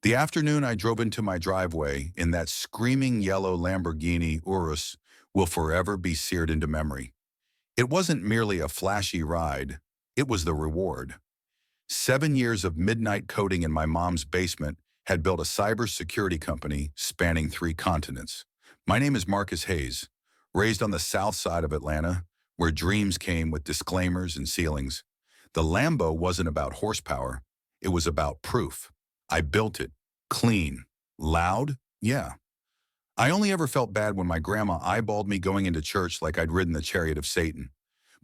The afternoon I drove into my driveway in that screaming yellow Lamborghini Urus will forever be seared into memory. It wasn't merely a flashy ride, it was the reward. 7 years of midnight coding in my mom's basement had built a cybersecurity company spanning 3 continents. My name is Marcus Hayes, raised on the south side of Atlanta, where dreams came with disclaimers and ceilings. The Lambo wasn't about horsepower, it was about proof. I built it. Clean. Loud? Yeah. I only ever felt bad when my grandma eyeballed me going into church like I'd ridden the chariot of Satan.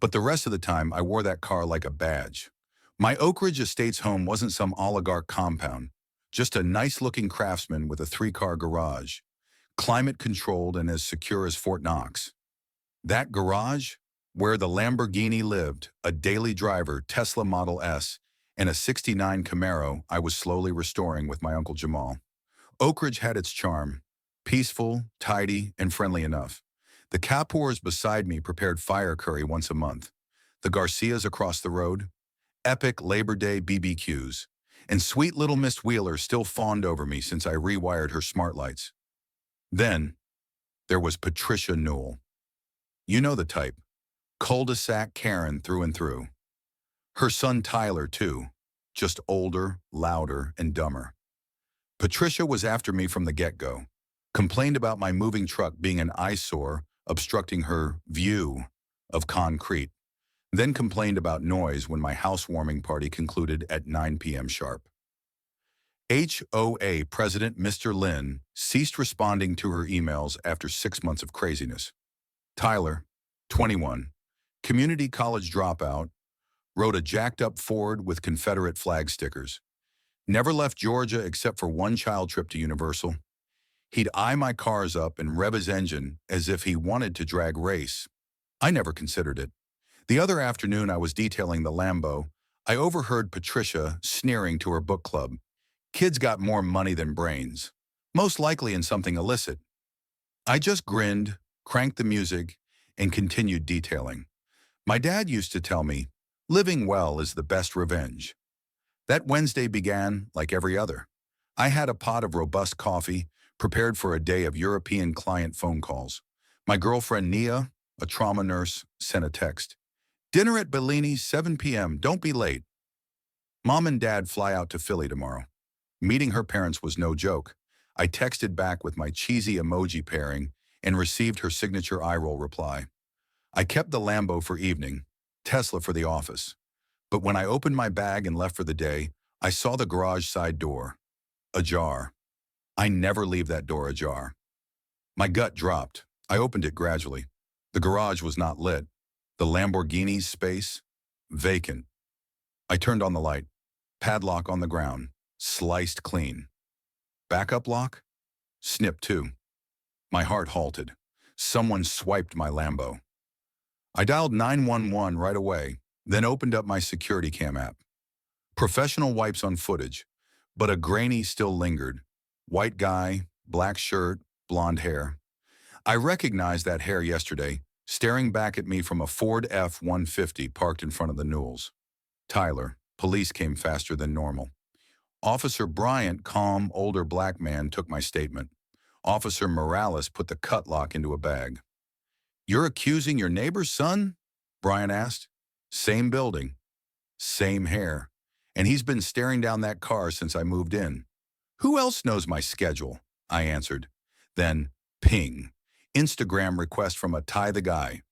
But the rest of the time, I wore that car like a badge. My Oak Ridge Estates home wasn't some oligarch compound, just a nice-looking craftsman with a 3-car garage, climate-controlled and as secure as Fort Knox. That garage, where the Lamborghini lived, a daily driver Tesla Model S, and a '69 Camaro I was slowly restoring with my Uncle Jamal. Oak Ridge had its charm, peaceful, tidy, and friendly enough. The Kapoors beside me prepared fire curry once a month. The Garcias across the road, epic Labor Day BBQs. And sweet little Miss Wheeler still fawned over me since I rewired her smart lights. Then, there was Patricia Newell. You know the type. Cul-de-sac Karen through and through. Her son Tyler, too. Just older, louder, and dumber. Patricia was after me from the get-go. Complained about my moving truck being an eyesore, obstructing her view of concrete. Then complained about noise when my housewarming party concluded at 9 p.m. sharp. HOA President Mr. Lynn ceased responding to her emails after 6 months of craziness. Tyler, 21, community college dropout, rode a jacked-up Ford with Confederate flag stickers. Never left Georgia except for one child trip to Universal. He'd eye my cars up and rev his engine as if he wanted to drag race. I never considered it. The other afternoon I was detailing the Lambo, I overheard Patricia sneering to her book club. Kids got more money than brains, most likely in something illicit. I just grinned, cranked the music, and continued detailing. My dad used to tell me, living well is the best revenge. That Wednesday began like every other. I had a pot of robust coffee, prepared for a day of European client phone calls. My girlfriend Nia, a trauma nurse, sent a text. Dinner at Bellini's, 7 p.m., don't be late. Mom and Dad fly out to Philly tomorrow. Meeting her parents was no joke. I texted back with my cheesy emoji pairing and received her signature eye-roll reply. I kept the Lambo for evening, Tesla for the office. But when I opened my bag and left for the day, I saw the garage side door ajar. I never leave that door ajar. My gut dropped. I opened it gradually. The garage was not lit. The Lamborghini's space, vacant. I turned on the light. Padlock on the ground, sliced clean. Backup lock? Snip too. My heart halted. Someone swiped my Lambo. I dialed 911 right away, then opened up my security cam app. Professional wipes on footage, but a grainy still lingered. White guy, black shirt, blonde hair. I recognized that hair yesterday, staring back at me from a Ford F-150 parked in front of the Newells. Tyler, police came faster than normal. Officer Bryant, calm, older black man, took my statement. Officer Morales put the cut lock into a bag. You're accusing your neighbor's son? Bryant asked. Same building, same hair, and he's been staring down that car since I moved in. Who else knows my schedule? I answered. Then, ping. Instagram request from a Ty the Guy.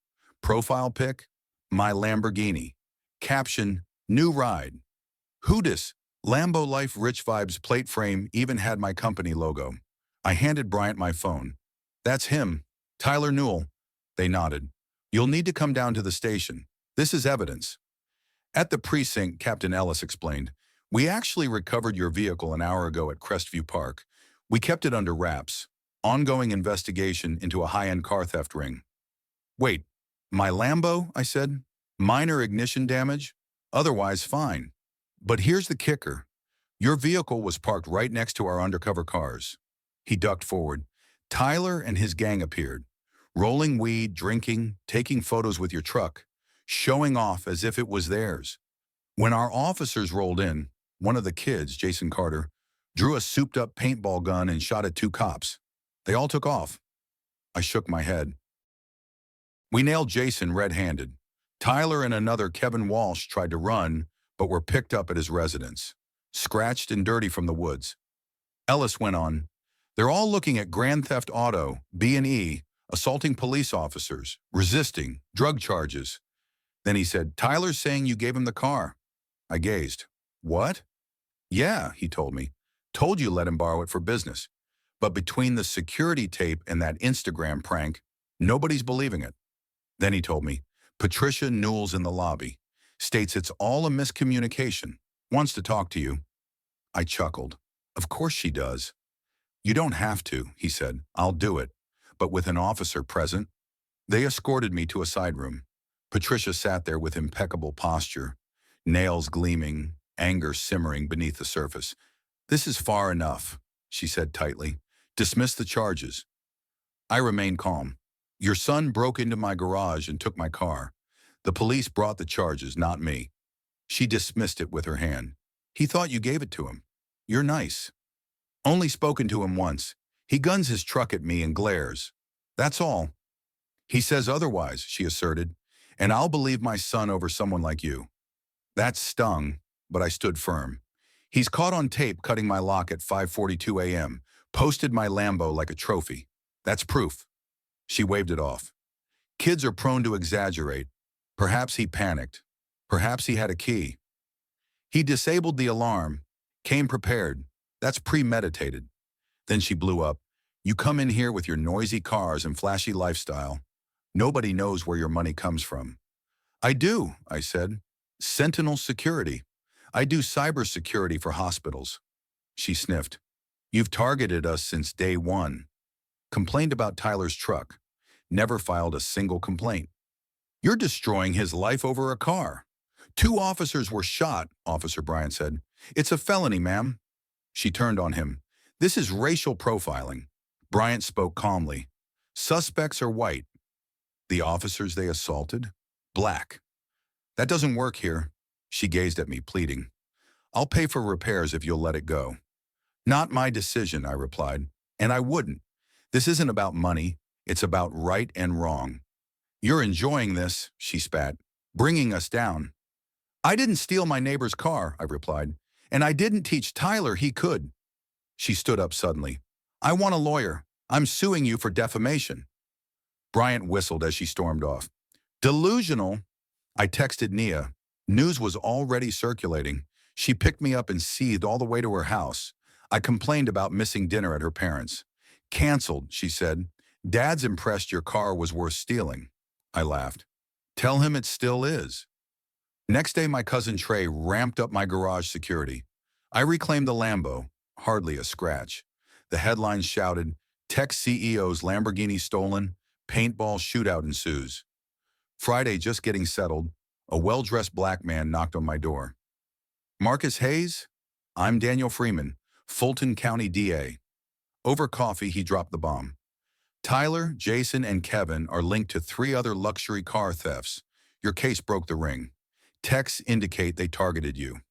Profile pic, my Lamborghini. Caption, new ride. Who dis? Lambo Life Rich Vibes plate frame even had my company logo. I handed Bryant my phone. That's him, Tyler Newell. They nodded. You'll need to come down to the station. This is evidence. At the precinct, Captain Ellis explained, we actually recovered your vehicle an hour ago at Crestview Park. We kept it under wraps. Ongoing investigation into a high-end car theft ring. Wait, my Lambo? I said. Minor ignition damage? Otherwise fine. But here's the kicker. Your vehicle was parked right next to our undercover cars. He ducked forward. Tyler and his gang appeared. Rolling weed, drinking, taking photos with your truck, showing off as if it was theirs. When our officers rolled in, one of the kids, Jason Carter, Drew a souped-up paintball gun and shot at 2 cops. They all took off. I shook my head. We nailed Jason red-handed. Tyler and another Kevin Walsh tried to run, but were picked up at his residence, scratched and dirty from the woods. Ellis went on, "They're all looking at grand theft auto, B&E, assaulting police officers, resisting, drug charges." Then he said, "Tyler's saying you gave him the car." I gazed. "What?" "Yeah," he told me. "Told you let him borrow it for business. But between the security tape and that Instagram prank, nobody's believing it." Then he told me, "Patricia Newell's in the lobby. States it's all a miscommunication. Wants to talk to you." I chuckled. "Of course she does." "You don't have to," he said. "I'll do it. But with an officer present." They escorted me to a side room. Patricia sat there with impeccable posture, nails gleaming, anger simmering beneath the surface. "This is far enough," she said tightly. "Dismiss the charges." I remained calm. "Your son broke into my garage and took my car. The police brought the charges, not me." She dismissed it with her hand. "He thought you gave it to him. You're nice." "Only spoken to him once. He guns his truck at me and glares. That's all." "He says otherwise," she asserted, "and I'll believe my son over someone like you." That stung, but I stood firm. "He's caught on tape cutting my lock at 5:42 a.m., posted my Lambo like a trophy. That's proof." She waved it off. "Kids are prone to exaggerate. Perhaps he panicked. Perhaps he had a key. He disabled the alarm, came prepared. That's premeditated." Then she blew up. "You come in here with your noisy cars and flashy lifestyle. Nobody knows where your money comes from." "I do," I said. "Sentinel security. I do cybersecurity for hospitals." She sniffed. "You've targeted us since day one. Complained about Tyler's truck. Never filed a single complaint. You're destroying his life over a car. 2 officers were shot," Officer Bryant said. "It's a felony, ma'am." She turned on him. "This is racial profiling." Bryant spoke calmly. "Suspects are white. The officers they assaulted? Black. That doesn't work here." She gazed at me, pleading. "I'll pay for repairs if you'll let it go." "Not my decision," I replied. "And I wouldn't. This isn't about money. It's about right and wrong." "You're enjoying this," she spat, "bringing us down." "I didn't steal my neighbor's car," I replied. "And I didn't teach Tyler he could." She stood up suddenly. "I want a lawyer. I'm suing you for defamation." Bryant whistled as she stormed off. "Delusional." I texted Nia. News was already circulating. She picked me up and seethed all the way to her house. I complained about missing dinner at her parents'. "Canceled," she said. "Dad's impressed your car was worth stealing." I laughed. "Tell him it still is." Next day, my cousin Trey ramped up my garage security. I reclaimed the Lambo, hardly a scratch. The headlines shouted, "Tech CEO's Lamborghini stolen, paintball shootout ensues." Friday, just getting settled, a well-dressed black man knocked on my door. "Marcus Hayes? I'm Daniel Freeman, Fulton County DA." Over coffee, he dropped the bomb. "Tyler, Jason, and Kevin are linked to 3 other luxury car thefts. Your case broke the ring. Texts indicate they targeted you."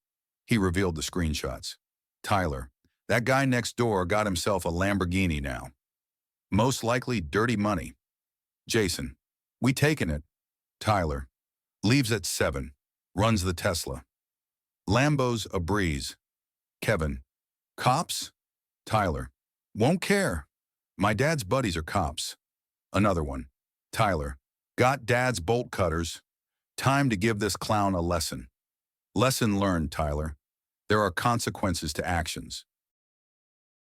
He revealed the screenshots. "Tyler, that guy next door got himself a Lamborghini now. Most likely dirty money." "Jason, we taking it." "Tyler, leaves at 7, runs the Tesla. Lambo's a breeze." "Kevin, cops?" "Tyler, won't care. My dad's buddies are cops." Another one. "Tyler, got dad's bolt cutters. Time to give this clown a lesson." "Lesson learned, Tyler. There are consequences to actions."